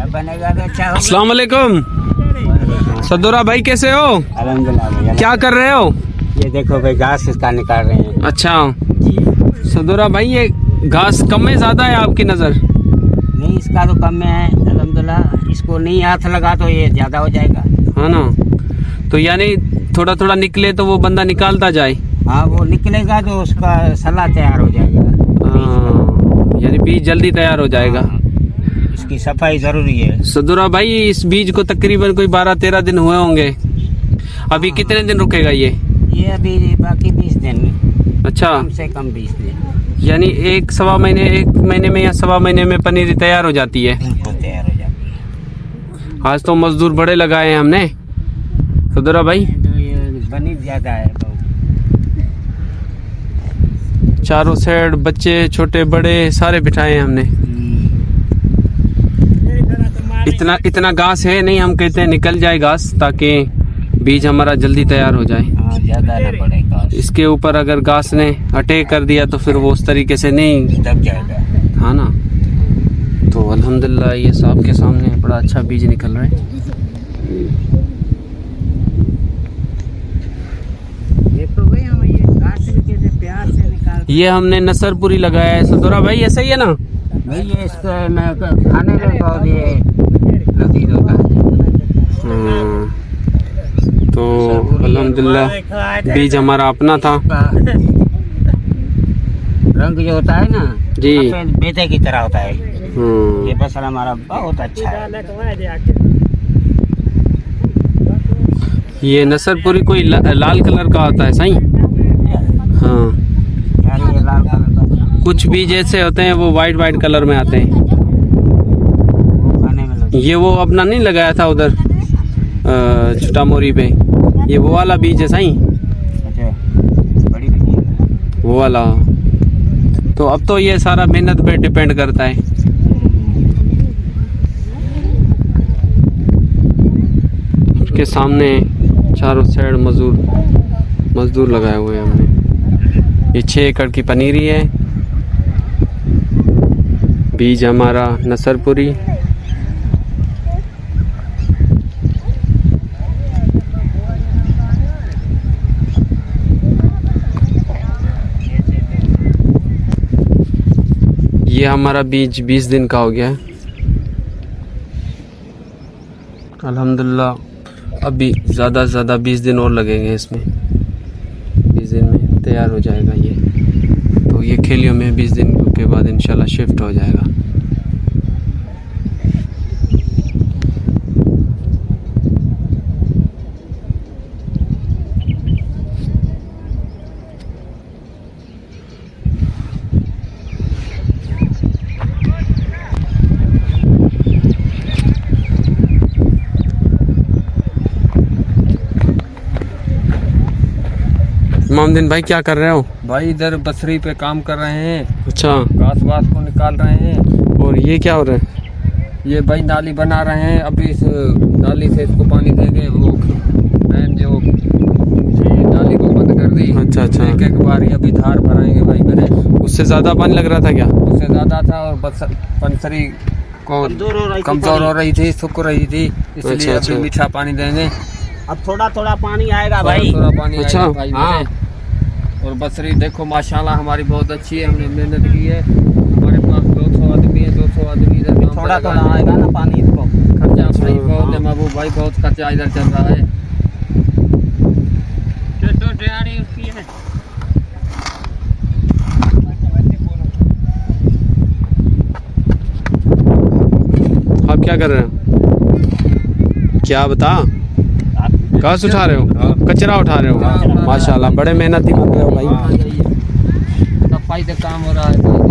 बनेगा तो अच्छा होगा। अस्सलाम वालेकुम सदोरा भाई, कैसे हो? अल्हम्दुलिल्लाह भैया। क्या कर रहे हो? ये देखो भाई घास इसका निकाल रहे हैं। अच्छा जी सदोरा भाई, ये घास कम है ज़्यादा है आपकी नज़र? नहीं, इसका तो कम में है अल्हम्दुलिल्लाह। इसको नहीं हाथ लगा तो ये ज़्यादा हो जाएगा। हाँ ना, तो यानी थोड़ा थोड़ा निकले तो वो बंदा निकालता जाए। हाँ, वो निकलेगा तो उसका सलाह तैयार हो जाएगा। हाँ, यानी बीज जल्दी तैयार हो जाएगा। हाँ, इसकी सफाई ज़रूरी है। सदोरा भाई, इस बीज को तकरीबन कोई 12-13 दिन हुए होंगे। अभी कितने दिन रुकेगा ये? ये अभी बाकी 20 दिन, अच्छा, कम से कम 20 दिन यानी एक महीने में या सवा महीने में पनीर तैयार हो जाती है। बिल्कुल तैयार हो जाती है। आज तो मजदूर बड़े लगाए हैं हमने सदोरा भाई, तो ये बनी ज़्यादा है बहुत। चारों साइड बच्चे छोटे बड़े सारे बिठाए हैं हमने। इतना घास है नहीं, हम कहते हैं निकल जाए घास ताकि बीज हमारा जल्दी तैयार हो जाए। हाँ, ज़्यादा ना पड़ेगा, इसके ऊपर अगर घास ने अटैक कर दिया तो फिर वो उस तरीके से नहीं, दब जाएगा। हाँ ना। तो अल्हम्दुलिल्लाह ये साहब के सामने बड़ा अच्छा बीज निकल रहा है। देखो भाई, हम ये घास कैसे प्यार से निकाल। ये हमने नसरपुरी लगाया है सदोरा भाई, ऐसा ही है ना? भाई ये इसको मैं खाने में बहुत ये लजीज होता है। तो अल्हम्दुलिल्लाह बीज हमारा अपना था। रंग जो होता है ना जी, सफेद बेटे की तरह होता है। ये फसल हमारा बहुत अच्छा है। ये नसरपुरी कोई लाल कलर का होता है सही? हाँ, यार ये लाल कलर का कुछ बीज ऐसे होते हैं वो वाइट कलर में आते हैं। वो खाने में लजीज। ये वो अपना नहीं लगाया था उधर छोटा मोरी पे, ये वो वाला बीज है सही? अच्छा, बड़ी भी है। वो वाला। तो अब तो ये सारा मेहनत पे डिपेंड करता है। उसके सामने चारों साइड मजदूर लगाए हुए हैं हमने। ये 6 एकड़ की पनीरी है। बीज हमारा नसरपुरी। ये हमारा बीज 20 दिन का हो गया है अल्हम्दुलिल्लाह। अभी ज़्यादा से ज़्यादा 20 दिन और लगेंगे इसमें। 20 दिन में तैयार हो जाएगा ये। तो ये खेलियों में 20 दिन के बाद इंशाल्लाह शिफ्ट हो जाएगा। मामदीन भाई, क्या कर रहे हो? भाई इधर बसरी पे काम कर रहे हैं। अच्छा, घास वास को निकाल रहे हैं। और ये क्या हो रहा है? ये भाई नाली बना रहे हैं। अभी इस नाली से इसको पानी देंगे। वो मैन जो नाली को बंद कर दी। अच्छा अच्छा, एक बारी अभी धार भराएंगे भाई मेरे। उससे ज़्यादा पानी लग रहा था क्या? उससे ज़्यादा था और पंसरी को कमज़ोर हो रही थी, सूख रही थी, इसलिए अच्छा, अच्छा। अभी मीठा पानी देंगे। अब थोड़ा थोड़ा पानी आएगा भाई। थोड़ा पानी अच्छा। आएगा भाई हाँ। मेरे। और बसरी देखो माशाल्लाह हमारी बहुत अच्छी है। हमने मेहनत की है। हमारे पास 200 आदमी है। 200 आदमी इधर काम थोड़ा कर थोड़ा रहा है। आएगा ना पानी इसको। खर्चा भाई बहुत है महबूब भाई, बहुत खर्चा इधर चल रहा है। आप क्या कर रहे हो? क्या बता, घास उठा रहे हो? कचरा उठा रहे हो? माशाल्लाह, बड़े मेहनती बन रहे हो भाई। सफाई का काम हो रहा है भाई।